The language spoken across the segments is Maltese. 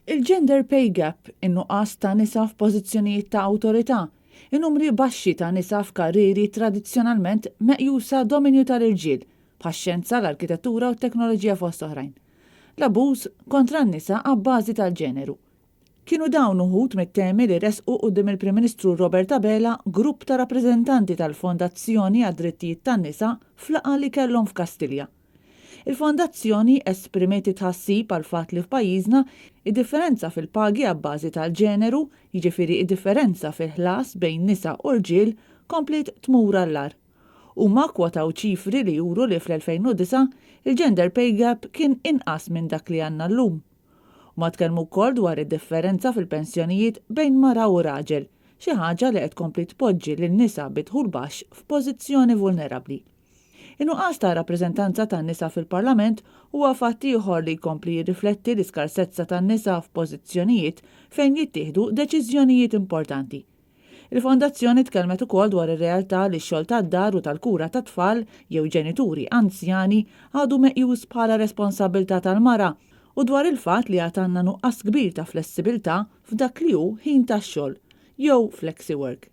Il-gender pay gap, in-nuqqas ta' nisa f'pożizzjonijiet ta' awtorità, in-numri baxxi ta' nisa f'karriri tradizzjonalment meqjusa dominju tal-irġiel, bħax-xjenza, l-arkitettura u t-teknoloġija fost oħrajn. L-abuż kontra n-nisa għabbażi tal-ġeneru. Kienu dawn uħud mit-temi li resqu quddiem il-Prim Ministru Robert Abela grupp ta' rappreżentanti tal-Fondazzjoni għad-Drittijiet tan-Nisa f'laqgħa li kellhom f'Kastilja. Il-Fondazzjoni esprimiet tħassib għal fatt li f'pajjiżna id-differenza fil-pagi għabbażi tal-ġeneru, jiġifieri id-differenza fil-ħlas bejn nisa u rġiel, komplet tmur għall-ar. Huma kwotaw ċifri li juru li fl-2009 il-gender pay gap kien inqas minn dak li għandna llum. Ma tkellmu wkoll dwar id-differenza fil-pensjonijiet bejn mara u raġel, xi ħaġa li qed tkompli tpoġġi lin-nisa bidħul baxx f'pożizzjoni vulnerabbli. In-nuqqas ta' rappreżentanza tan-nisa fil-Parlament huwa fatt ieħor li jkompli jirrifletti l-iskarsezza tan-nisa f'pożizzjonijiet fejn jittieħdu deċiżjonijiet importanti. Il-Fondazzjoni tkellmet ukoll dwar ir-realtà li x-xogħol tad-dar u tal-kura tat-tfal jew ġenituri anzjani għadu meqjus bħala responsabilità tal-mara u dwar il-fatt li għad għandna nuqqas kbir ta' flessibilità f'dak li hu ħin tax-xogħol jew flexi work.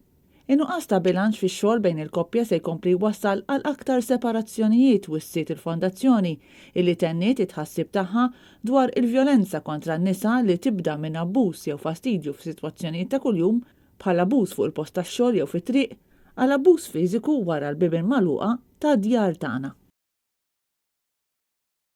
In-nuqqas ta' bilanċ fix-xogħol bejn il-koppja se jkompli jwassal għal aktar separazzjonijiet wissiet il-Fondazzjoni illi tenniet it-tħassib tagħha dwar il-vjolenza kontra n-nisa li tibda minn abbuż jew fastidju f'sitwazzjonijiet ta' kuljum bħal abbuż fuq il-post tax-xogħol jew fit-triq għal abbuż fiżiku wara l-bibien magħluqa ta' djar tagħna.